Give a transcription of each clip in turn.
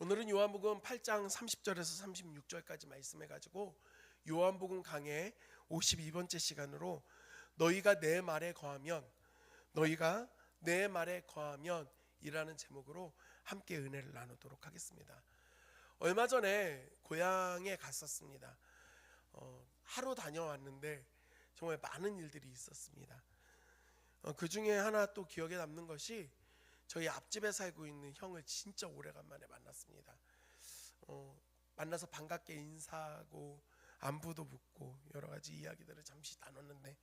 오늘은 요한복음 8장 30절에서 36절까지 말씀해가지고 요한복음 강해 52번째 시간으로 너희가 내 말에 거하면 이라는 제목으로 함께 은혜를 나누도록 하겠습니다. 얼마 전에 고향에 갔었습니다. 하루 다녀왔는데 정말 많은 일들이 있었습니다. 그 중에 하나 또 기억에 남는 것이 저희 앞집에 살고 있는 형을 진짜 오래간만에 만났습니다. 만나서 반갑게 인사하고 안부도 묻고 여러 가지 이야기들을 잠시 나눴는데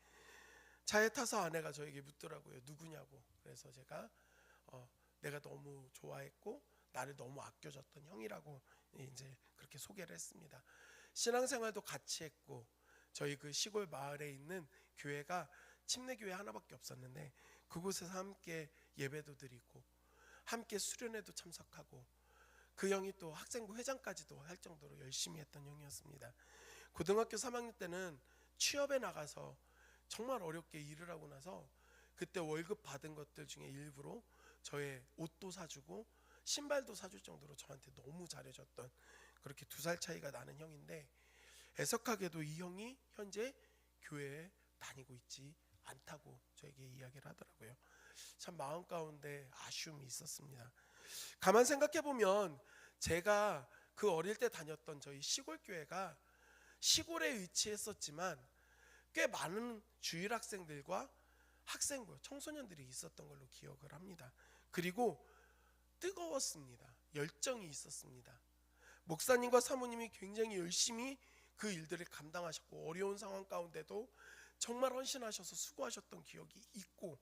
차에 타서 아내가 저에게 묻더라고요. 누구냐고. 그래서 제가 내가 너무 좋아했고 나를 너무 아껴줬던 형이라고 이제 그렇게 소개를 했습니다. 신앙생활도 같이 했고 저희 그 시골 마을에 있는 교회가 침례교회 하나밖에 없었는데 그곳에서 함께 예배도 드리고 함께 수련회도 참석하고 그 형이 또 학생부 회장까지도 할 정도로 열심히 했던 형이었습니다. 고등학교 3학년 때는 취업에 나가서 정말 어렵게 일을 하고 나서 그때 월급 받은 것들 중에 일부로 저의 옷도 사주고 신발도 사줄 정도로 저한테 너무 잘해줬던, 그렇게 2살 차이가 나는 형인데 애석하게도 이 형이 현재 교회에 다니고 있지 않다고 저에게 이야기를 하더라고요. 참 마음 가운데 아쉬움이 있었습니다. 가만 생각해 보면 제가 그 어릴 때 다녔던 저희 시골 교회가 시골에 위치했었지만 꽤 많은 주일 학생들과 학생부, 청소년들이 있었던 걸로 기억을 합니다. 그리고 뜨거웠습니다. 열정이 있었습니다. 목사님과 사모님이 굉장히 열심히 그 일들을 감당하셨고 어려운 상황 가운데도 정말 헌신하셔서 수고하셨던 기억이 있고,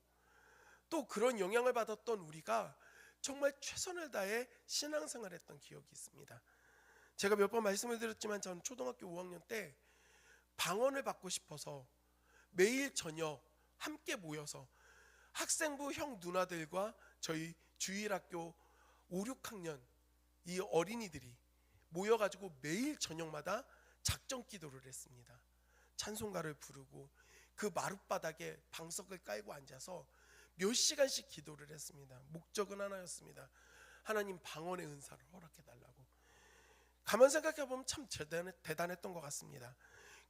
또 그런 영향을 받았던 우리가 정말 최선을 다해 신앙생활을 했던 기억이 있습니다. 제가 몇 번 말씀을 드렸지만 저는 초등학교 5학년 때 방언을 받고 싶어서 매일 저녁 함께 모여서 학생부 형 누나들과 저희 주일학교 5, 6학년 이 어린이들이 모여가지고 매일 저녁마다 작정 기도를 했습니다. 찬송가를 부르고 그 마룻바닥에 방석을 깔고 앉아서 몇 시간씩 기도를 했습니다. 목적은 하나였습니다. 하나님 방언의 은사를 허락해달라고. 가만 생각해보면 참 대단했던 것 같습니다.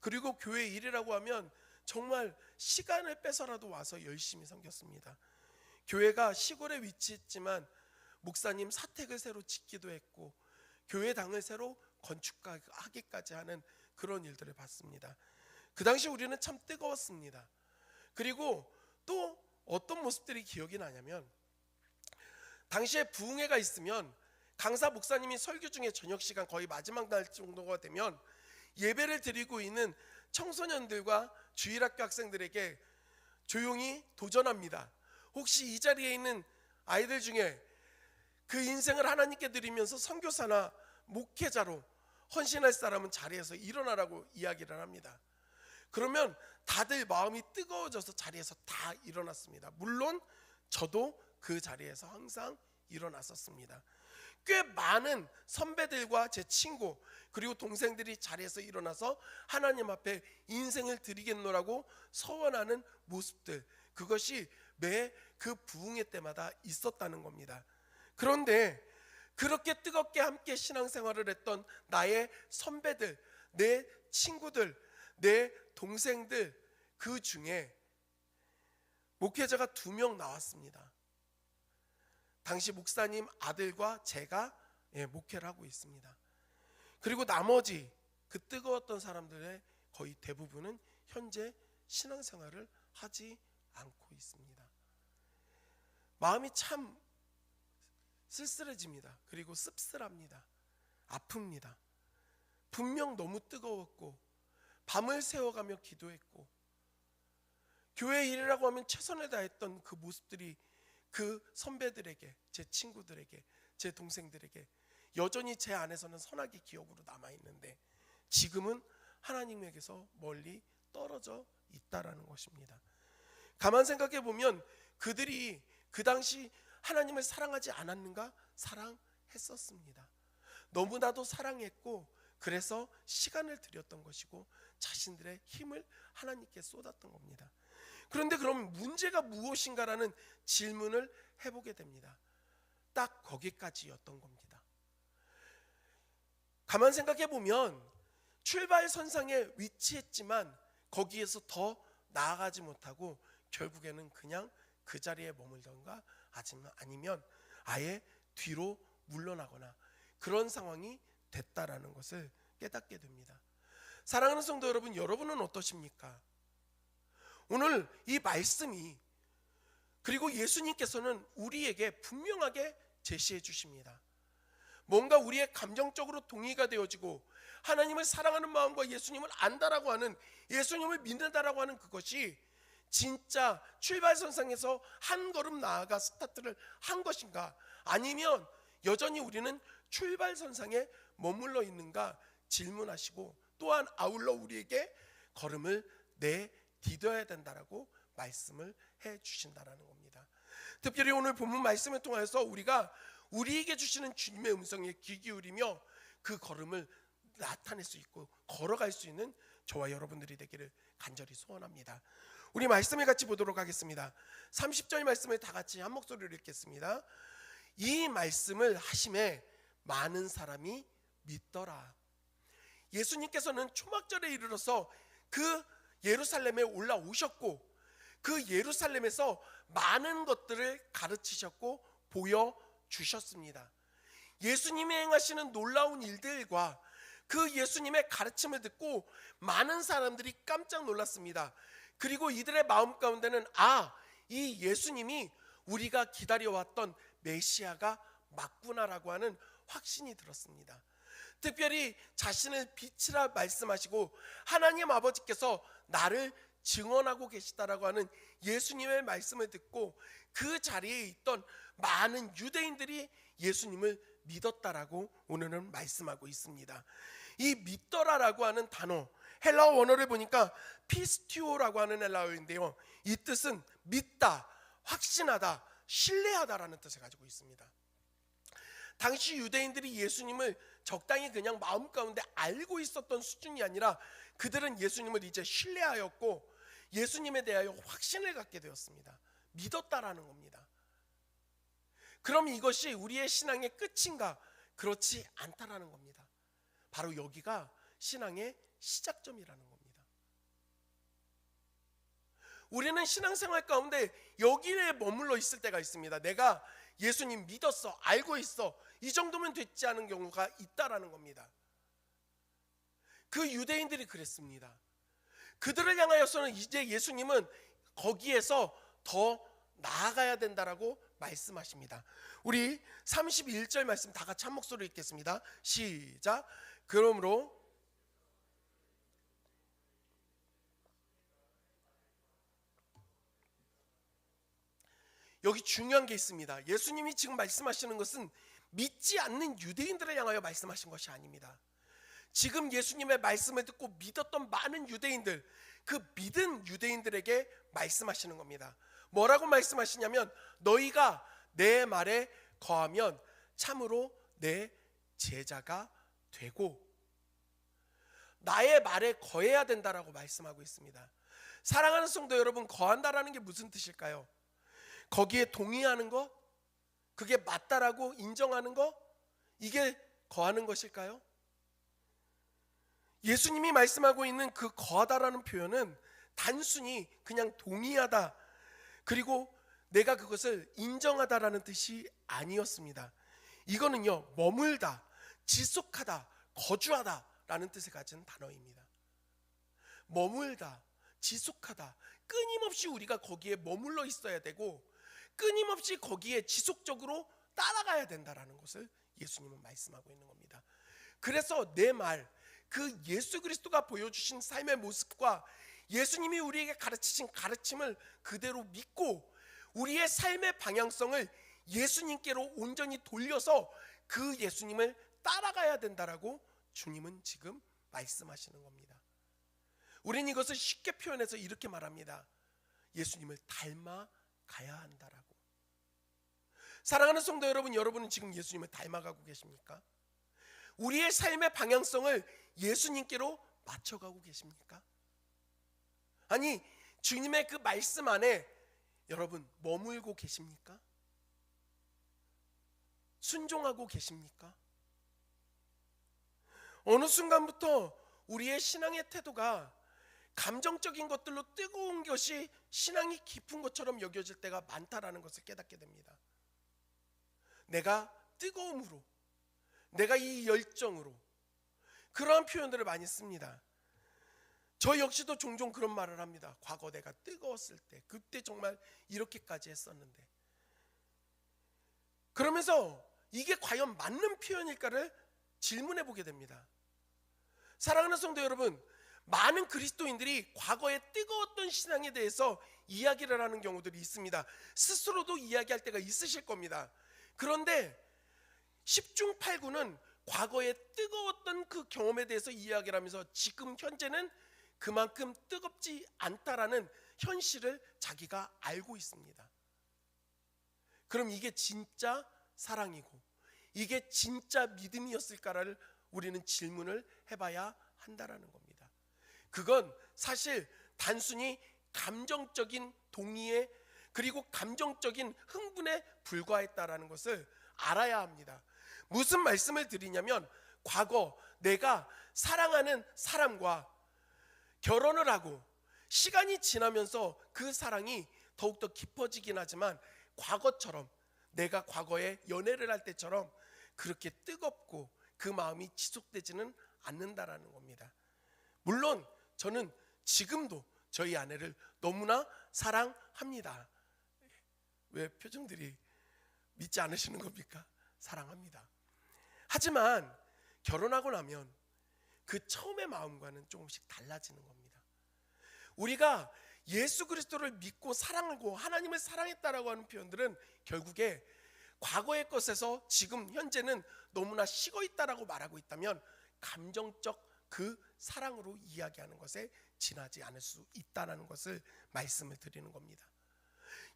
그리고 교회 일이라고 하면 정말 시간을 빼서라도 와서 열심히 섬겼습니다. 교회가 시골에 위치했지만 목사님 사택을 새로 짓기도 했고 교회당을 새로 건축하기까지 하는 그런 일들을 봤습니다. 그 당시 우리는 참 뜨거웠습니다. 그리고 또 어떤 모습들이 기억이 나냐면 당시에 부흥회가 있으면 강사 목사님이 설교 중에 저녁 시간 거의 마지막 날 정도가 되면 예배를 드리고 있는 청소년들과 주일학교 학생들에게 조용히 도전합니다. 혹시 이 자리에 있는 아이들 중에 그 인생을 하나님께 드리면서 선교사나 목회자로 헌신할 사람은 자리에서 일어나라고 이야기를 합니다. 그러면 다들 마음이 뜨거워져서 자리에서 다 일어났습니다. 물론 저도 그 자리에서 항상 일어났었습니다. 꽤 많은 선배들과 제 친구 그리고 동생들이 자리에서 일어나서 하나님 앞에 인생을 드리겠노라고 서원하는 모습들, 그것이 매 그 부흥회 때마다 있었다는 겁니다. 그런데 그렇게 뜨겁게 함께 신앙생활을 했던 나의 선배들, 내 친구들, 내 동생들, 그 중에 목회자가 2명 나왔습니다. 당시 목사님 아들과 제가 목회를 하고 있습니다. 그리고 나머지 그 뜨거웠던 사람들의 거의 대부분은 현재 신앙생활을 하지 않고 있습니다. 마음이 참 쓸쓸해집니다. 그리고 씁쓸합니다. 아픕니다. 분명 너무 뜨거웠고 밤을 새워가며 기도했고 교회 일이라고 하면 최선을 다했던 그 모습들이 그 선배들에게, 제 친구들에게, 제 동생들에게 여전히 제 안에서는 선하게 기억으로 남아있는데 지금은 하나님에게서 멀리 떨어져 있다라는 것입니다. 가만 생각해 보면 그들이 그 당시 하나님을 사랑하지 않았는가? 사랑했었습니다. 너무나도 사랑했고 그래서 시간을 들였던 것이고 자신들의 힘을 하나님께 쏟았던 겁니다. 그런데 그럼 문제가 무엇인가라는 질문을 해보게 됩니다. 딱 거기까지였던 겁니다. 가만 생각해 보면 출발선상에 위치했지만 거기에서 더 나아가지 못하고 결국에는 그냥 그 자리에 머물던가 아니면 아예 뒤로 물러나거나 그런 상황이 됐다라는 것을 깨닫게 됩니다. 사랑하는 성도 여러분, 여러분은 어떠십니까? 오늘 이 말씀이, 그리고 예수님께서는 우리에게 분명하게 제시해 주십니다. 뭔가 우리의 감정적으로 동의가 되어지고 하나님을 사랑하는 마음과 예수님을 안다라고 하는, 예수님을 믿는다라고 하는 그것이 진짜 출발선상에서 한 걸음 나아가 스타트를 한 것인가, 아니면 여전히 우리는 출발선상에 머물러 있는가 질문하시고, 또한 아울러 우리에게 걸음을 내디뎌야 된다라고 말씀을 해 주신다라는 겁니다. 특별히 오늘 본문 말씀을 통해서 우리가 우리에게 주시는 주님의 음성에 귀 기울이며 그 걸음을 나타낼 수 있고 걸어갈 수 있는 저와 여러분들이 되기를 간절히 소원합니다. 우리 말씀을 같이 보도록 하겠습니다. 30절 말씀을 다 같이 한 목소리로 읽겠습니다. 이 말씀을 하심에 많은 사람이 믿더라. 예수님께서는 초막절에 이르러서 그 예루살렘에 올라오셨고 그 예루살렘에서 많은 것들을 가르치셨고 보여주셨습니다. 예수님이 행하시는 놀라운 일들과 그 예수님의 가르침을 듣고 많은 사람들이 깜짝 놀랐습니다. 그리고 이들의 마음 가운데는 이 예수님이 우리가 기다려왔던 메시아가 맞구나라고 하는 확신이 들었습니다. 특별히 자신을 빛이라 말씀하시고 하나님 아버지께서 나를 증언하고 계시다라고 하는 예수님의 말씀을 듣고 그 자리에 있던 많은 유대인들이 예수님을 믿었다라고 오늘은 말씀하고 있습니다. 이 믿더라라고 하는 단어, 헬라어 원어를 보니까 피스티오라고 하는 헬라어인데요, 이 뜻은 믿다, 확신하다, 신뢰하다라는 뜻을 가지고 있습니다. 당시 유대인들이 예수님을 적당히 그냥 마음 가운데 알고 있었던 수준이 아니라 그들은 예수님을 이제 신뢰하였고 예수님에 대하여 확신을 갖게 되었습니다. 믿었다라는 겁니다. 그럼 이것이 우리의 신앙의 끝인가? 그렇지 않다라는 겁니다. 바로 여기가 신앙의 시작점이라는 겁니다. 우리는 신앙생활 가운데 여기에 머물러 있을 때가 있습니다. 내가 예수님 믿었어, 알고 있어, 이 정도면 됐지 않은 경우가 있다라는 겁니다. 그 유대인들이 그랬습니다. 그들을 향하여서는 이제 예수님은 거기에서 더 나아가야 된다라고 말씀하십니다. 우리 31절 말씀 다 같이 한 목소리로 읽겠습니다. 시작. 그러므로 여기 중요한 게 있습니다. 예수님이 지금 말씀하시는 것은 믿지 않는 유대인들을 향하여 말씀하신 것이 아닙니다. 지금 예수님의 말씀을 듣고 믿었던 많은 유대인들, 그 믿은 유대인들에게 말씀하시는 겁니다. 뭐라고 말씀하시냐면 너희가 내 말에 거하면 참으로 내 제자가 되고, 나의 말에 거해야 된다라고 말씀하고 있습니다. 사랑하는 성도 여러분, 거한다라는 게 무슨 뜻일까요? 거기에 동의하는 거? 그게 맞다라고 인정하는 거? 이게 거하는 것일까요? 예수님이 말씀하고 있는 그 거하다라는 표현은 단순히 그냥 동의하다, 그리고 내가 그것을 인정하다라는 뜻이 아니었습니다. 이거는요, 머물다, 지속하다, 거주하다라는 뜻을 가진 단어입니다. 머물다, 지속하다, 끊임없이 우리가 거기에 머물러 있어야 되고 끊임없이 거기에 지속적으로 따라가야 된다라는 것을 예수님은 말씀하고 있는 겁니다. 그래서 내 말, 그 예수 그리스도가 보여주신 삶의 모습과 예수님이 우리에게 가르치신 가르침을 그대로 믿고 우리의 삶의 방향성을 예수님께로 온전히 돌려서 그 예수님을 따라가야 된다라고 주님은 지금 말씀하시는 겁니다. 우리는 이것을 쉽게 표현해서 이렇게 말합니다. 예수님을 닮아가야 한다라고. 사랑하는 성도 여러분, 여러분은 지금 예수님을 닮아가고 계십니까? 우리의 삶의 방향성을 예수님께로 맞춰가고 계십니까? 아니, 주님의 그 말씀 안에 여러분 머물고 계십니까? 순종하고 계십니까? 어느 순간부터 우리의 신앙의 태도가 감정적인 것들로 뜨거운 것이 신앙이 깊은 것처럼 여겨질 때가 많다라는 것을 깨닫게 됩니다. 내가 뜨거움으로, 내가 이 열정으로, 그러한 표현들을 많이 씁니다. 저 역시도 종종 그런 말을 합니다. 과거 내가 뜨거웠을 때, 그때 정말 이렇게까지 했었는데. 그러면서 이게 과연 맞는 표현일까를 질문해 보게 됩니다. 사랑하는 성도 여러분, 많은 그리스도인들이 과거에 뜨거웠던 신앙에 대해서 이야기를 하는 경우들이 있습니다. 스스로도 이야기할 때가 있으실 겁니다. 그런데 10중 8구는 과거에 뜨거웠던 그 경험에 대해서 이야기를 하면서 지금 현재는 그만큼 뜨겁지 않다라는 현실을 자기가 알고 있습니다. 그럼 이게 진짜 사랑이고 이게 진짜 믿음이었을까를 우리는 질문을 해봐야 한다라는 겁니다. 그건 사실 단순히 감정적인 동의에 그리고 감정적인 흥분에 불과했다라는 것을 알아야 합니다. 무슨 말씀을 드리냐면, 과거 내가 사랑하는 사람과 결혼을 하고 시간이 지나면서 그 사랑이 더욱더 깊어지긴 하지만 과거처럼, 내가 과거에 연애를 할 때처럼 그렇게 뜨겁고 그 마음이 지속되지는 않는다라는 겁니다. 물론 저는 지금도 저희 아내를 너무나 사랑합니다. 왜 표정들이 믿지 않으시는 겁니까? 사랑합니다. 하지만 결혼하고 나면 그 처음의 마음과는 조금씩 달라지는 겁니다. 우리가 예수 그리스도를 믿고 사랑하고 하나님을 사랑했다라고 하는 표현들은 결국에 과거의 것에서 지금 현재는 너무나 식어 있다라고 말하고 있다면 감정적 그 사랑으로 이야기하는 것에 지나지 않을 수 있다는 것을 말씀을 드리는 겁니다.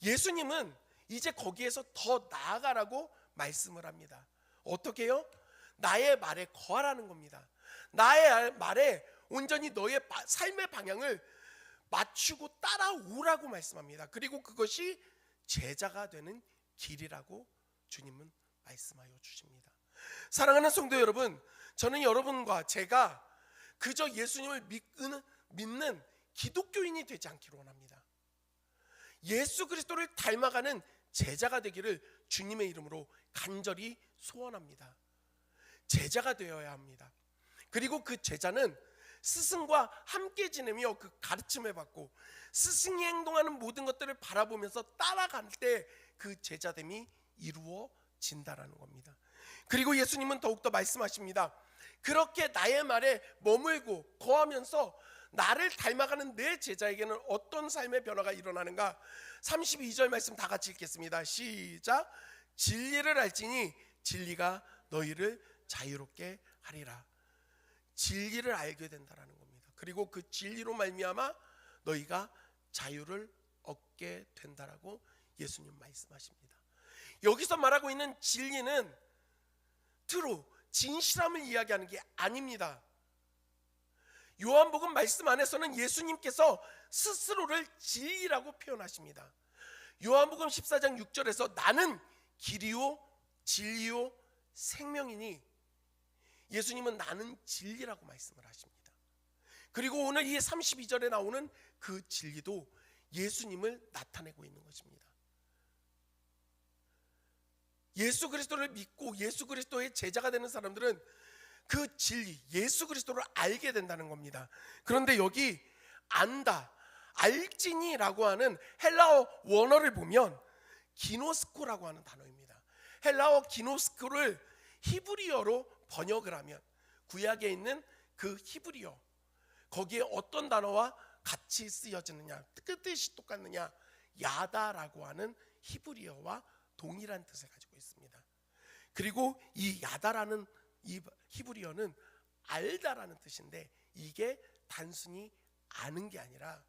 예수님은 이제 거기에서 더 나아가라고 말씀을 합니다. 어떻게요? 나의 말에 거하라는 겁니다. 나의 말에 온전히 너의 삶의 방향을 맞추고 따라오라고 말씀합니다. 그리고 그것이 제자가 되는 길이라고 주님은 말씀하여 주십니다. 사랑하는 성도 여러분, 저는 여러분과 제가 그저 예수님을 믿는 기독교인이 되지 않기를 원합니다. 예수 그리스도를 닮아가는 제자가 되기를 주님의 이름으로 간절히 소원합니다. 제자가 되어야 합니다. 그리고 그 제자는 스승과 함께 지내며 그 가르침을 받고 스승이 행동하는 모든 것들을 바라보면서 따라갈 때 그 제자됨이 이루어진다라는 겁니다. 그리고 예수님은 더욱더 말씀하십니다. 그렇게 나의 말에 머물고 거하면서 나를 닮아가는 내 제자에게는 어떤 삶의 변화가 일어나는가? 32절 말씀 다 같이 읽겠습니다. 시작. 진리를 알지니 진리가 너희를 자유롭게 하리라. 진리를 알게 된다라는 겁니다. 그리고 그 진리로 말미암아 너희가 자유를 얻게 된다라고 예수님 말씀하십니다. 여기서 말하고 있는 진리는 트루, 진실함을 이야기하는 게 아닙니다. 요한복음 말씀 안에서는 예수님께서 스스로를 진리라고 표현하십니다. 요한복음 14장 6절에서 나는 길이요 진리요 생명이니, 예수님은 나는 진리라고 말씀을 하십니다. 그리고 오늘 이 32절에 나오는 그 진리도 예수님을 나타내고 있는 것입니다. 예수 그리스도를 믿고 예수 그리스도의 제자가 되는 사람들은 그 진리, 예수 그리스도를 알게 된다는 겁니다. 그런데 여기 안다, 알지니라고 하는 헬라어 원어를 보면 기노스코라고 하는 단어입니다. 헬라어 기노스코를 히브리어로 번역을 하면 구약에 있는 그 히브리어, 거기에 어떤 단어와 같이 쓰여지느냐, 뜻이 똑같느냐, 야다라고 하는 히브리어와 동일한 뜻을 가지고 있습니다. 그리고 이 야다라는 이 히브리어는 알다라는 뜻인데, 이게 단순히 아는 게 아니라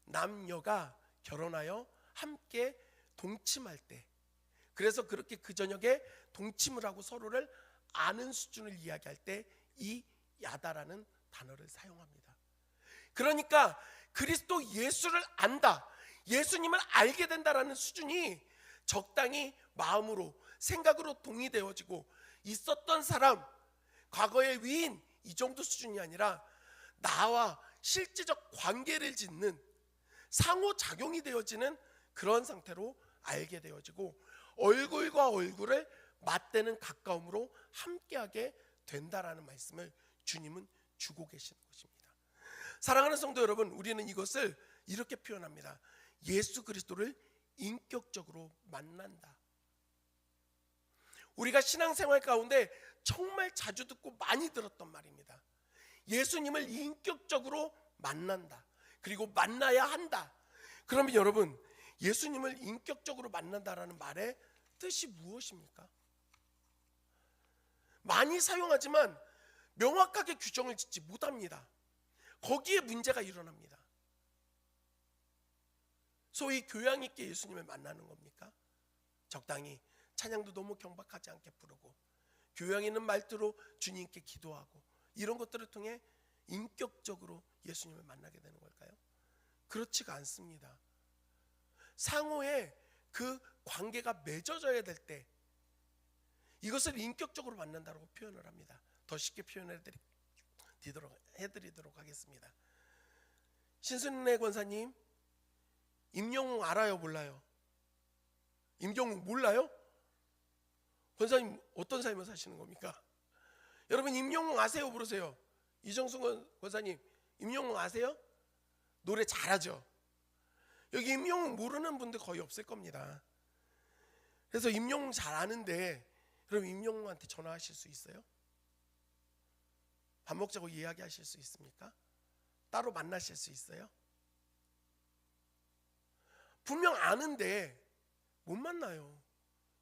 남녀가 결혼하여 함께 동침할 때, 그래서 그렇게 그 저녁에 동침을 하고 서로를 아는 수준을 이야기할 때 이 야다라는 단어를 사용합니다. 그러니까 그리스도 예수를 안다, 예수님을 알게 된다라는 수준이 적당히 마음으로 생각으로 동의되어지고 있었던 사람, 과거의 위인 이 정도 수준이 아니라 나와 실제적 관계를 짓는 상호작용이 되어지는 그런 상태로 알게 되어지고 얼굴과 얼굴을 맞대는 가까움으로 함께하게 된다라는 말씀을 주님은 주고 계시는 것입니다. 사랑하는 성도 여러분, 우리는 이것을 이렇게 표현합니다. 예수 그리스도를 인격적으로 만난다. 우리가 신앙생활 가운데 정말 자주 듣고 많이 들었던 말입니다. 예수님을 인격적으로 만난다. 그리고 만나야 한다. 그러면 여러분, 예수님을 인격적으로 만난다라는 말의 뜻이 무엇입니까? 많이 사용하지만 명확하게 규정을 짓지 못합니다. 거기에 문제가 일어납니다. 소위 교양 있게 예수님을 만나는 겁니까? 적당히 찬양도 너무 경박하지 않게 부르고 교양 있는 말투로 주님께 기도하고 이런 것들을 통해 인격적으로 예수님을 만나게 되는 걸까요? 그렇지가 않습니다. 상호의 그 관계가 맺어져야 될 때 이것을 인격적으로 만난다고 표현을 합니다. 더 쉽게 표현해드리도록 하겠습니다. 신순례 권사님, 임영웅 알아요? 몰라요? 임영웅 몰라요? 권사님 어떤 삶을 사시는 겁니까? 여러분 임영웅 아세요? 물으세요. 이정순 권사님 임영웅 아세요? 노래 잘하죠? 여기 임영웅 모르는 분들 거의 없을 겁니다. 그래서 임영웅 잘 아는데 여러분 임영웅한테 전화하실 수 있어요? 밥 먹자고 이야기하실 수 있습니까? 따로 만나실 수 있어요? 분명 아는데 못 만나요.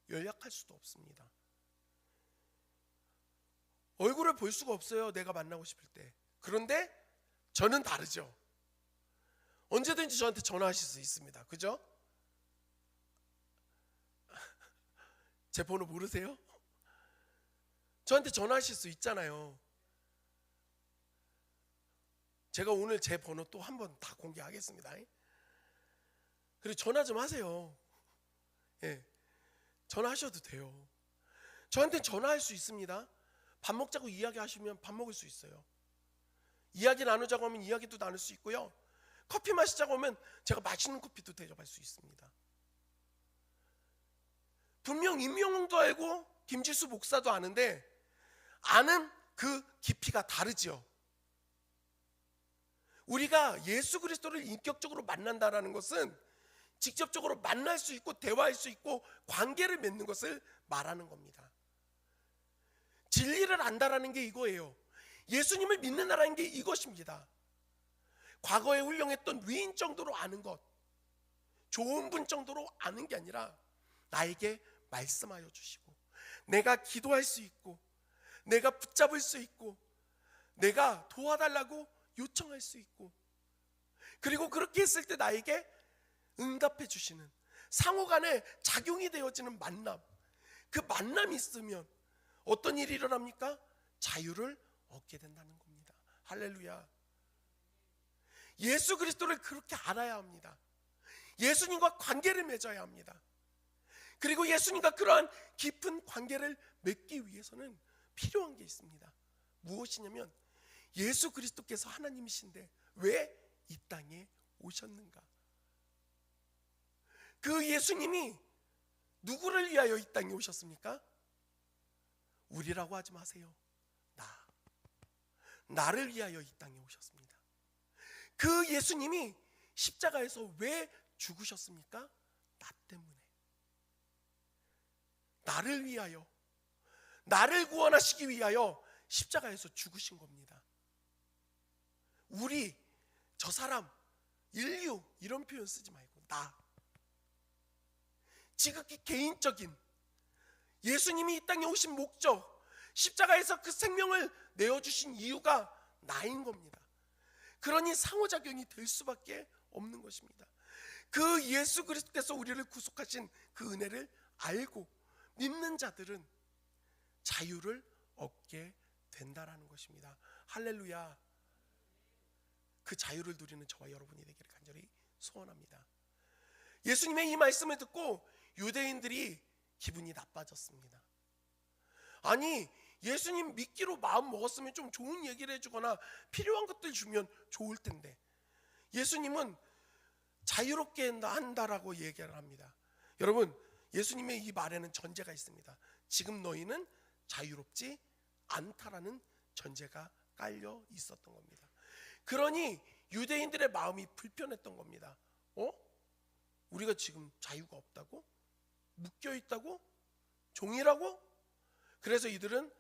연락할 수도 없습니다. 얼굴을 볼 수가 없어요. 내가 만나고 싶을 때. 그런데 저는 다르죠. 언제든지 저한테 전화하실 수 있습니다. 그죠? 제 번호 모르세요? 저한테 전화하실 수 있잖아요. 제가 오늘 제 번호 또 한 번 다 공개하겠습니다. 그리고 전화 좀 하세요. 예, 전화하셔도 돼요. 저한테 전화할 수 있습니다. 밥 먹자고 이야기하시면 밥 먹을 수 있어요. 이야기 나누자고 하면 이야기도 나눌 수 있고요. 커피 마시자고 하면 제가 맛있는 커피도 대접할 수 있습니다. 분명 임영웅도 알고 김지수 목사도 아는데 아는 그 깊이가 다르죠. 우리가 예수 그리스도를 인격적으로 만난다라는 것은 직접적으로 만날 수 있고 대화할 수 있고 관계를 맺는 것을 말하는 겁니다. 진리를 안다라는 게 이거예요. 예수님을 믿는다라는 게 이것입니다. 과거에 훌륭했던 위인 정도로 아는 것, 좋은 분 정도로 아는 게 아니라 나에게 말씀하여 주시고 내가 기도할 수 있고 내가 붙잡을 수 있고 내가 도와달라고 요청할 수 있고 그리고 그렇게 했을 때 나에게 응답해 주시는 상호간에 작용이 되어지는 만남, 그 만남이 있으면 어떤 일이 일어납니까? 자유를 얻게 된다는 겁니다. 할렐루야. 예수 그리스도를 그렇게 알아야 합니다. 예수님과 관계를 맺어야 합니다. 그리고 예수님과 그러한 깊은 관계를 맺기 위해서는 필요한 게 있습니다. 무엇이냐면 예수 그리스도께서 하나님이신데 왜 이 땅에 오셨는가? 그 예수님이 누구를 위하여 이 땅에 오셨습니까? 우리라고 하지 마세요. 나를 위하여 이 땅에 오셨습니다. 그 예수님이 십자가에서 왜 죽으셨습니까? 나 때문에. 나를 위하여, 나를 구원하시기 위하여 십자가에서 죽으신 겁니다. 우리, 저 사람, 인류 이런 표현 쓰지 말고 나. 지극히 개인적인 예수님이 이 땅에 오신 목적, 십자가에서 그 생명을 내어주신 이유가 나인 겁니다. 그러니 상호작용이 될 수밖에 없는 것입니다. 그 예수 그리스도께서 우리를 구속하신 그 은혜를 알고 믿는 자들은 자유를 얻게 된다라는 것입니다. 할렐루야. 그 자유를 누리는 저와 여러분이 되기를 간절히 소원합니다. 예수님의 이 말씀을 듣고 유대인들이 기분이 나빠졌습니다. 아니, 예수님 믿기로 마음 먹었으면 좀 좋은 얘기를 해주거나 필요한 것들 주면 좋을 텐데, 예수님은 자유롭게 한다라고 얘기를 합니다. 여러분, 예수님의 이 말에는 전제가 있습니다. 지금 너희는 자유롭지 않다라는 전제가 깔려 있었던 겁니다. 그러니 유대인들의 마음이 불편했던 겁니다. 우리가 지금 자유가 없다고? 묶여 있다고? 종이라고? 그래서 이들은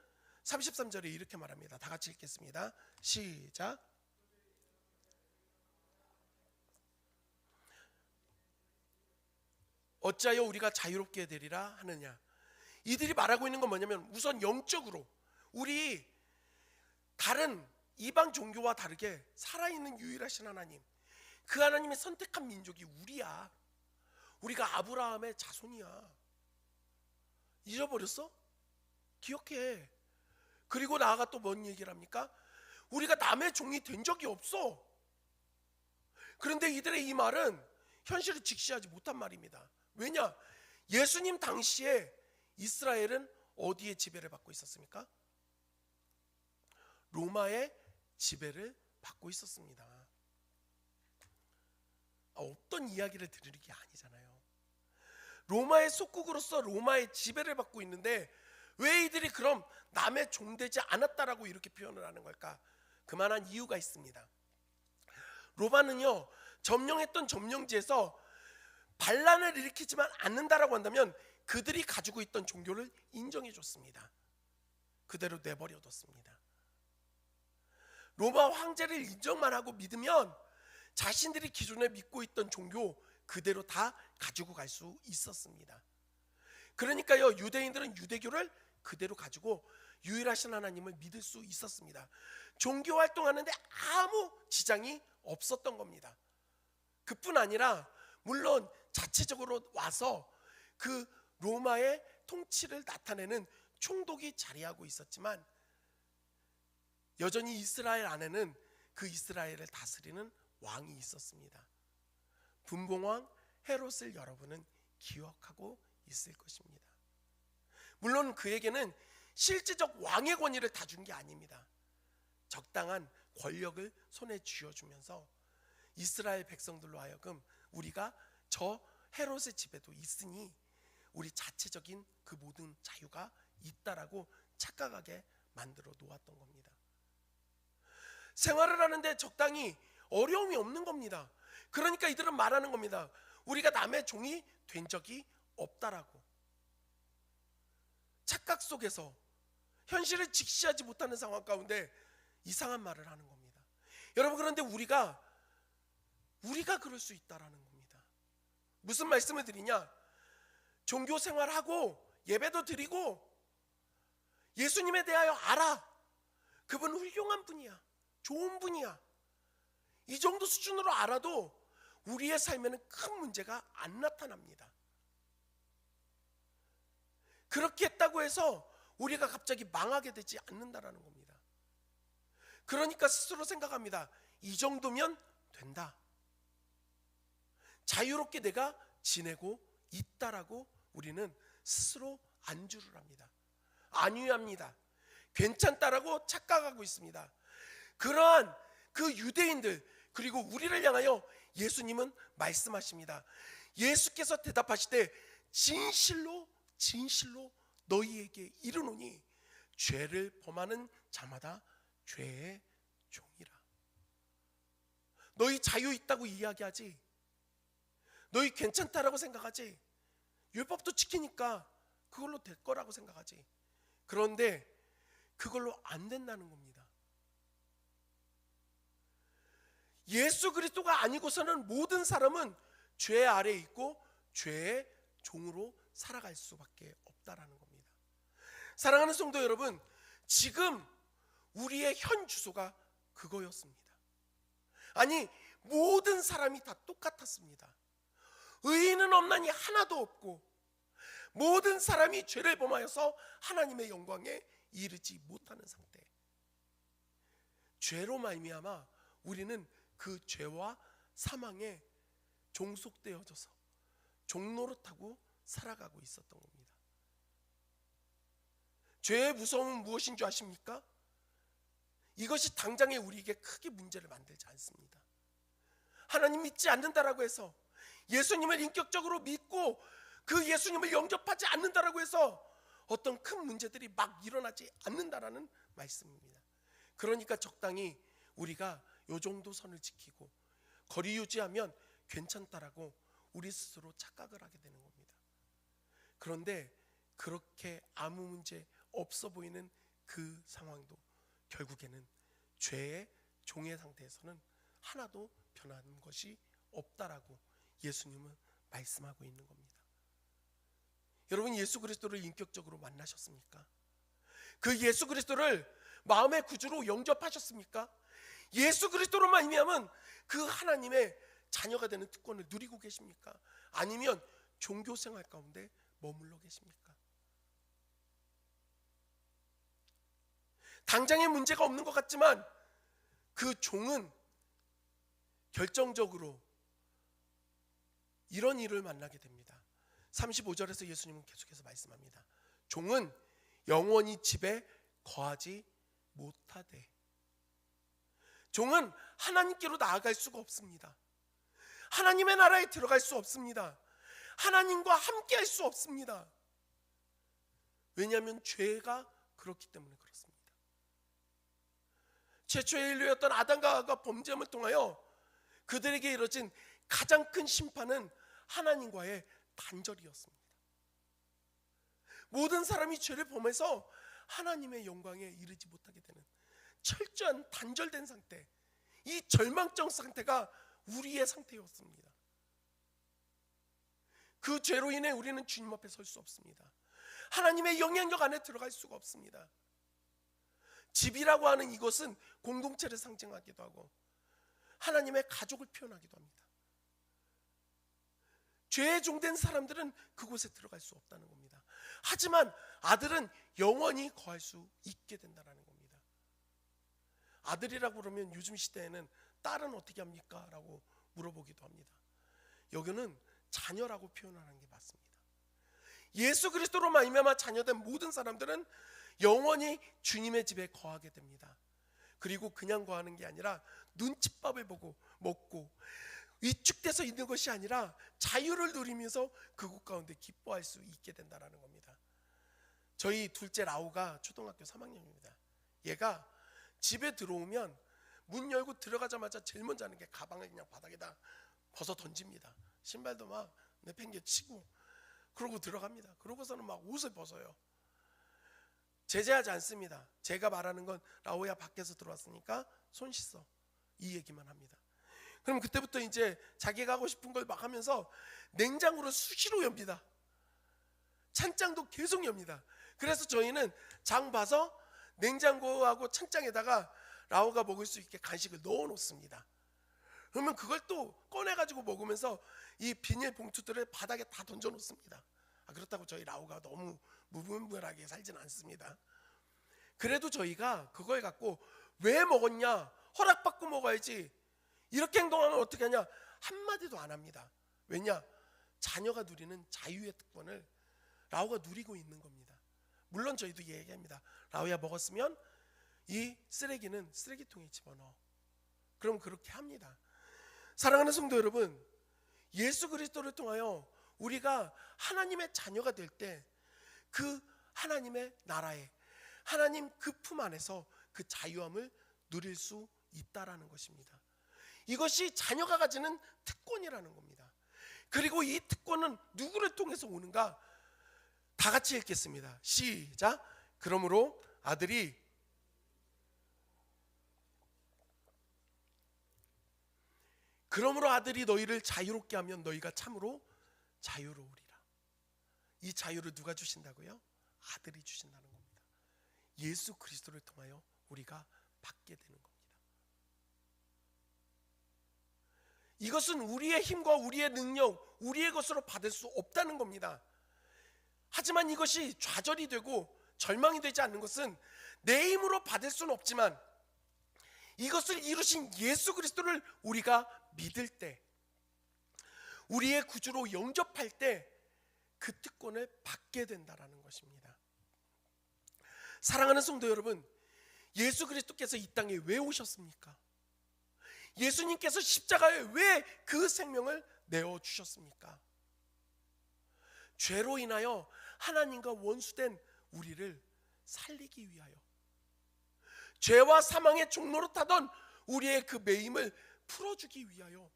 33절에 이렇게 말합니다. 다 같이 읽겠습니다. 시작. 어찌하여 우리가 자유롭게 되리라 하느냐. 이들이 말하고 있는 건 뭐냐면, 우선 영적으로 우리 다른 이방 종교와 다르게 살아있는 유일하신 하나님, 그 하나님의 선택한 민족이 우리야. 우리가 아브라함의 자손이야. 잊어버렸어? 기억해. 그리고 나아가 또 뭔 얘기를 합니까? 우리가 남의 종이 된 적이 없어. 그런데 이들의 이 말은 현실을 직시하지 못한 말입니다. 왜냐? 예수님 당시에 이스라엘은 어디에 지배를 받고 있었습니까? 로마의 지배를 받고 있었습니다. 없던 이야기를 들으는 게 아니잖아요. 로마의 속국으로서 로마의 지배를 받고 있는데 왜 이들이 그럼 남의 종되지 않았다라고 이렇게 표현을 하는 걸까? 그만한 이유가 있습니다. 로마는요, 점령했던 점령지에서 반란을 일으키지만 않는다라고 한다면 그들이 가지고 있던 종교를 인정해 줬습니다. 그대로 내버려 뒀습니다. 로마 황제를 인정만 하고 믿으면 자신들이 기존에 믿고 있던 종교 그대로 다 가지고 갈 수 있었습니다. 그러니까요, 유대인들은 유대교를 그대로 가지고 유일하신 하나님을 믿을 수 있었습니다. 종교 활동하는데 아무 지장이 없었던 겁니다. 그뿐 아니라 물론 자체적으로 와서 그 로마의 통치를 나타내는 총독이 자리하고 있었지만 여전히 이스라엘 안에는 그 이스라엘을 다스리는 왕이 있었습니다. 분봉왕 헤롯을 여러분은 기억하고 있을 것입니다. 물론 그에게는 실제적 왕의 권위를 다 준 게 아닙니다. 적당한 권력을 손에 쥐어주면서 이스라엘 백성들로 하여금 우리가 저 헤롯의 집에도 있으니 우리 자체적인 그 모든 자유가 있다라고 착각하게 만들어 놓았던 겁니다. 생활을 하는데 적당히 어려움이 없는 겁니다. 그러니까 이들은 말하는 겁니다. 우리가 남의 종이 된 적이 없다라고. 착각 속에서 현실을 직시하지 못하는 상황 가운데 이상한 말을 하는 겁니다. 여러분, 그런데 우리가 그럴 수 있다라는 겁니다. 무슨 말씀을 드리냐? 종교 생활하고 예배도 드리고 예수님에 대하여 알아. 그분은 훌륭한 분이야. 좋은 분이야. 이 정도 수준으로 알아도 우리의 삶에는 큰 문제가 안 나타납니다. 그렇게 했다고 해서 우리가 갑자기 망하게 되지 않는다라는 겁니다. 그러니까 스스로 생각합니다. 이 정도면 된다. 자유롭게 내가 지내고 있다라고 우리는 스스로 안주를 합니다. 안위합니다. 괜찮다라고 착각하고 있습니다. 그러한 그 유대인들 그리고 우리를 향하여 예수님은 말씀하십니다. 예수께서 대답하시되 진실로 진실로 너희에게 이르노니 죄를 범하는 자마다 죄의 종이라. 너희 자유 있다고 이야기하지, 너희 괜찮다라고 생각하지, 율법도 지키니까 그걸로 될 거라고 생각하지. 그런데 그걸로 안 된다는 겁니다. 예수 그리스도가 아니고서는 모든 사람은 죄 아래에 있고 죄의 종으로 살아갈 수밖에 없다라는 겁니다. 사랑하는 성도 여러분, 지금 우리의 현 주소가 그거였습니다. 아니, 모든 사람이 다 똑같았습니다. 의인은 없나니 하나도 없고 모든 사람이 죄를 범하여서 하나님의 영광에 이르지 못하는 상태. 죄로 말미암아 우리는 그 죄와 사망에 종속되어져서 종노릇하고 살아가고 있었던 겁니다. 죄의 무서움은 무엇인 줄 아십니까? 이것이 당장에 우리에게 크게 문제를 만들지 않습니다. 하나님 믿지 않는다라고 해서, 예수님을 인격적으로 믿고 그 예수님을 영접하지 않는다라고 해서 어떤 큰 문제들이 막 일어나지 않는다라는 말씀입니다. 그러니까 적당히 우리가 요 정도 선을 지키고 거리 유지하면 괜찮다라고 우리 스스로 착각을 하게 되는 겁니다. 그런데 그렇게 아무 문제 없어 보이는 그 상황도 결국에는 죄의 종의 상태에서는 하나도 변하는 것이 없다라고 예수님은 말씀하고 있는 겁니다. 여러분, 예수 그리스도를 인격적으로 만나셨습니까? 그 예수 그리스도를 마음의 구주로 영접하셨습니까? 예수 그리스도로 말미암은 그 하나님의 자녀가 되는 특권을 누리고 계십니까? 아니면 종교 생활 가운데 머물러 계십니까? 당장의 문제가 없는 것 같지만 그 종은 결정적으로 이런 일을 만나게 됩니다. 35절에서 예수님은 계속해서 말씀합니다. 종은 영원히 집에 거하지 못하되. 종은 하나님께로 나아갈 수가 없습니다. 하나님의 나라에 들어갈 수 없습니다. 하나님과 함께 할 수 없습니다. 왜냐하면 죄가 그렇기 때문에 그렇습니다. 최초의 인류였던 아담과 하와가 범죄함을 통하여 그들에게 이뤄진 가장 큰 심판은 하나님과의 단절이었습니다. 모든 사람이 죄를 범해서 하나님의 영광에 이르지 못하게 되는 철저한 단절된 상태, 이 절망적 상태가 우리의 상태였습니다. 그 죄로 인해 우리는 주님 앞에 설 수 없습니다. 하나님의 영향력 안에 들어갈 수가 없습니다. 집이라고 하는 이것은 공동체를 상징하기도 하고 하나님의 가족을 표현하기도 합니다. 죄에 종된 사람들은 그곳에 들어갈 수 없다는 겁니다. 하지만 아들은 영원히 거할 수 있게 된다는 겁니다. 아들이라고 그러면 요즘 시대에는 딸은 어떻게 합니까? 라고 물어보기도 합니다. 여기는 자녀라고 표현하는 게 맞습니다. 예수 그리스도로 말미암아 자녀된 모든 사람들은 영원히 주님의 집에 거하게 됩니다. 그리고 그냥 거하는 게 아니라 눈칫밥을 보고 먹고 위축돼서 있는 것이 아니라 자유를 누리면서 그곳 가운데 기뻐할 수 있게 된다는 겁니다. 저희 둘째 라우가 초등학교 3학년입니다. 얘가 집에 들어오면 문 열고 들어가자마자 제일 먼저 하는 게 가방을 그냥 바닥에다 벗어 던집니다. 신발도 막 내팽개치고 그러고 들어갑니다. 그러고서는 막 옷을 벗어요. 제재하지 않습니다. 제가 말하는 건 라오야 밖에서 들어왔으니까 손 씻어, 이 얘기만 합니다. 그럼 그때부터 이제 자기가 하고 싶은 걸 막 하면서 냉장고를 수시로 엽니다. 찬장도 계속 엽니다. 그래서 저희는 장 봐서 냉장고하고 찬장에다가 라오가 먹을 수 있게 간식을 넣어 놓습니다. 그러면 그걸 또 꺼내가지고 먹으면서 이 비닐 봉투들을 바닥에 다 던져 놓습니다. 그렇다고 저희 라오가 너무 무분별하게 살지는 않습니다. 그래도 저희가 그걸 갖고 왜 먹었냐, 허락받고 먹어야지, 이렇게 행동하면 어떻게 하냐 한마디도 안 합니다. 왜냐? 자녀가 누리는 자유의 특권을 라오가 누리고 있는 겁니다. 물론 저희도 얘기합니다. 라오야 먹었으면 이 쓰레기는 쓰레기통에 집어넣어. 그럼 그렇게 합니다. 사랑하는 성도 여러분, 예수 그리스도를 통하여 우리가 하나님의 자녀가 될 때 그 하나님의 나라에, 하나님 그 품 안에서 그 자유함을 누릴 수 있다라는 것입니다. 이것이 자녀가 가지는 특권이라는 겁니다. 그리고 이 특권은 누구를 통해서 오는가? 다 같이 읽겠습니다. 시작. 그러므로 아들이 너희를 자유롭게 하면 너희가 참으로 자유로우리라. 이 자유를 누가 주신다고요? 아들이 주신다는 겁니다. 예수 그리스도를 통하여 우리가 받게 되는 겁니다. 이것은 우리의 힘과 우리의 능력, 우리의 것으로 받을 수 없다는 겁니다. 하지만 이것이 좌절이 되고 절망이 되지 않는 것은 내 힘으로 받을 수는 없지만 이것을 이루신 예수 그리스도를 우리가 믿을 때, 우리의 구주로 영접할 때 그 특권을 받게 된다라는 것입니다. 사랑하는 성도 여러분, 예수 그리스도께서 이 땅에 왜 오셨습니까? 예수님께서 십자가에 왜 그 생명을 내어주셨습니까? 죄로 인하여 하나님과 원수된 우리를 살리기 위하여, 죄와 사망의 종로로 타던 우리의 그 매임을 풀어주기 위하여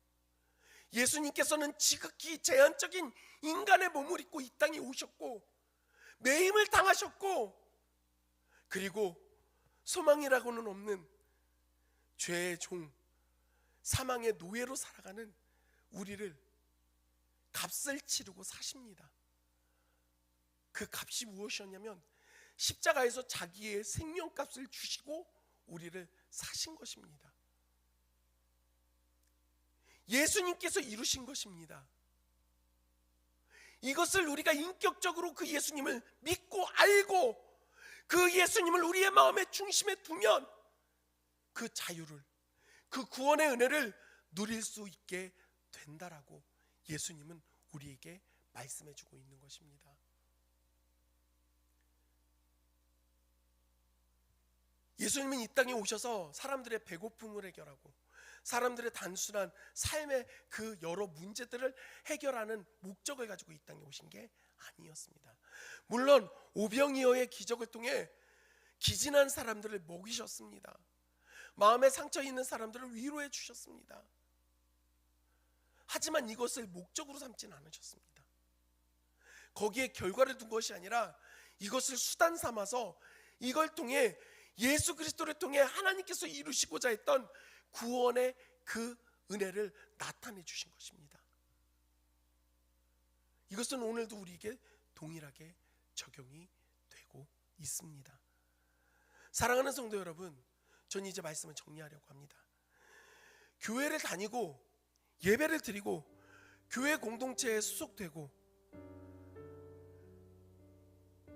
예수님께서는 지극히 제한적인 인간의 몸을 입고 이 땅에 오셨고 매임을 당하셨고, 그리고 소망이라고는 없는 죄의 종, 사망의 노예로 살아가는 우리를 값을 치르고 사십니다. 그 값이 무엇이었냐면 십자가에서 자기의 생명값을 주시고 우리를 사신 것입니다. 예수님께서 이루신 것입니다. 이것을 우리가 인격적으로 그 예수님을 믿고 알고 그 예수님을 우리의 마음의 중심에 두면 그 자유를, 그 구원의 은혜를 누릴 수 있게 된다라고 예수님은 우리에게 말씀해 주고 있는 것입니다. 예수님은 이 땅에 오셔서 사람들의 배고픔을 해결하고 사람들의 단순한 삶의 그 여러 문제들을 해결하는 목적을 가지고 이 땅에 오신 게 아니었습니다. 물론 오병이어의 기적을 통해 기진한 사람들을 먹이셨습니다. 마음에 상처 있는 사람들을 위로해 주셨습니다. 하지만 이것을 목적으로 삼지는 않으셨습니다. 거기에 결과를 둔 것이 아니라 이것을 수단 삼아서 이걸 통해 예수 그리스도를 통해 하나님께서 이루시고자 했던 구원의 그 은혜를 나타내 주신 것입니다. 이것은 오늘도 우리에게 동일하게 적용이 되고 있습니다. 사랑하는 성도 여러분, 저는 이제 말씀을 정리하려고 합니다. 교회를 다니고 예배를 드리고 교회 공동체에 소속되고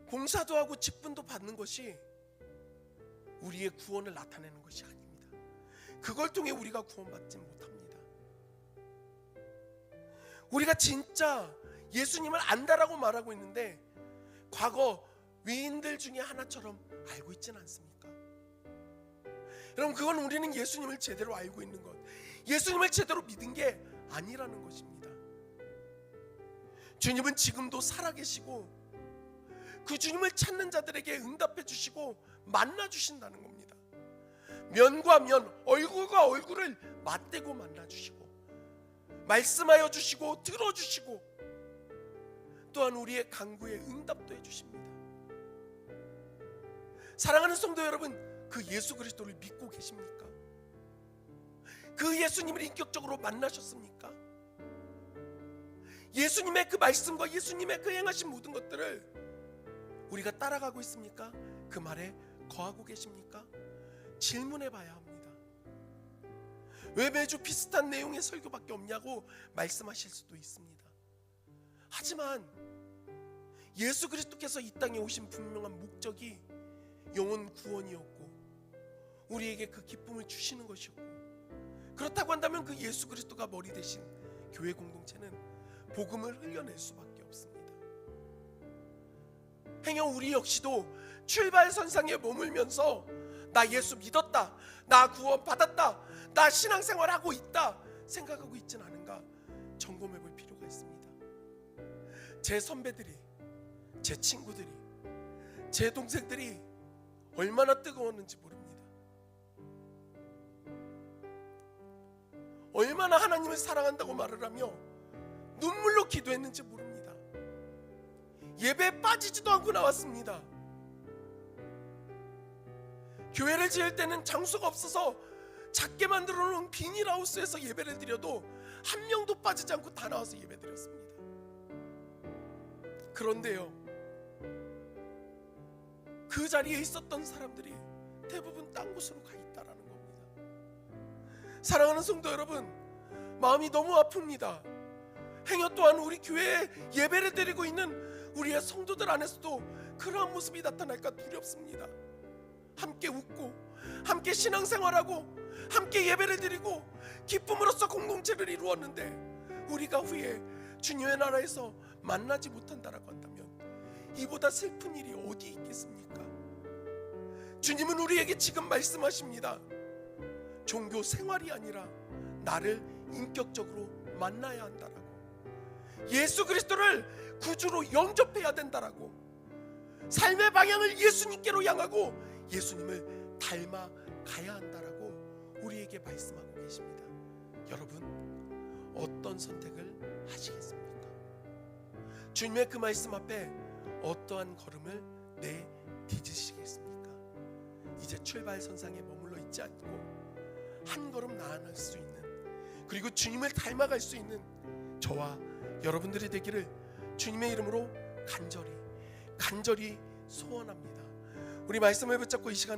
봉사도 하고 직분도 받는 것이 우리의 구원을 나타내는 것이 아닙니다. 그걸 통해 우리가 구원받지 못합니다. 우리가 진짜 예수님을 안다라고 말하고 있는데 과거 위인들 중에 하나처럼 알고 있지는 않습니까? 여러분, 그건 우리는 예수님을 제대로 알고 있는 것, 예수님을 제대로 믿은 게 아니라는 것입니다. 주님은 지금도 살아계시고 그 주님을 찾는 자들에게 응답해 주시고 만나 주신다는 겁니다. 면과 면, 얼굴과 얼굴을 맞대고 만나 주시고 말씀하여 주시고 들어주시고 또한 우리의 간구에 응답도 해주십니다. 사랑하는 성도 여러분, 그 예수 그리스도를 믿고 계십니까? 그 예수님을 인격적으로 만나셨습니까? 예수님의 그 말씀과 예수님의 그 행하신 모든 것들을 우리가 따라가고 있습니까? 그 말에 거하고 계십니까? 질문해 봐야 합니다. 왜 매주 비슷한 내용의 설교밖에 없냐고 말씀하실 수도 있습니다. 하지만 예수 그리스도께서 이 땅에 오신 분명한 목적이 영혼 구원이었고 우리에게 그 기쁨을 주시는 것이었고, 그렇다고 한다면 그 예수 그리스도가 머리 대신 교회 공동체는 복음을 흘려낼 수밖에 없습니다. 행여 우리 역시도 출발선상에 머물면서 나 예수 믿었다, 나 구원 받았다, 나 신앙생활하고 있다 생각하고 있지는 않은가 점검해 볼 필요가 있습니다. 제 선배들이, 제 친구들이, 제 동생들이 얼마나 뜨거웠는지 모릅니다. 얼마나 하나님을 사랑한다고 말을 하며 눈물로 기도했는지 모릅니다. 예배에 빠지지도 않고 나왔습니다. 교회를 지을 때는 장소가 없어서 작게 만들어 놓은 비닐하우스에서 예배를 드려도 한 명도 빠지지 않고 다 나와서 예배 드렸습니다. 그런데요, 그 자리에 있었던 사람들이 대부분 딴 곳으로 가 있다라는 겁니다. 사랑하는 성도 여러분, 마음이 너무 아픕니다. 행여 또한 우리 교회에 예배를 드리고 있는 우리의 성도들 안에서도 그러한 모습이 나타날까 두렵습니다. 함께 웃고 함께 신앙생활하고 함께 예배를 드리고 기쁨으로써 공동체를 이루었는데 우리가 후에 주님의 나라에서 만나지 못한다라고 한다면 이보다 슬픈 일이 어디 있겠습니까? 주님은 우리에게 지금 말씀하십니다. 종교 생활이 아니라 나를 인격적으로 만나야 한다라고, 예수 그리스도를 구주로 영접해야 된다라고, 삶의 방향을 예수님께로 향하고 예수님을 닮아가야 한다라고 우리에게 말씀하고 계십니다. 여러분, 어떤 선택을 하시겠습니까? 주님의 그 말씀 앞에 어떠한 걸음을 내딛으시겠습니까? 이제 출발선상에 머물러 있지 않고 한 걸음 나아갈 수 있는, 그리고 주님을 닮아갈 수 있는 저와 여러분들이 되기를 주님의 이름으로 간절히 소원합니다. 우리 말씀을 붙잡고 이 시간에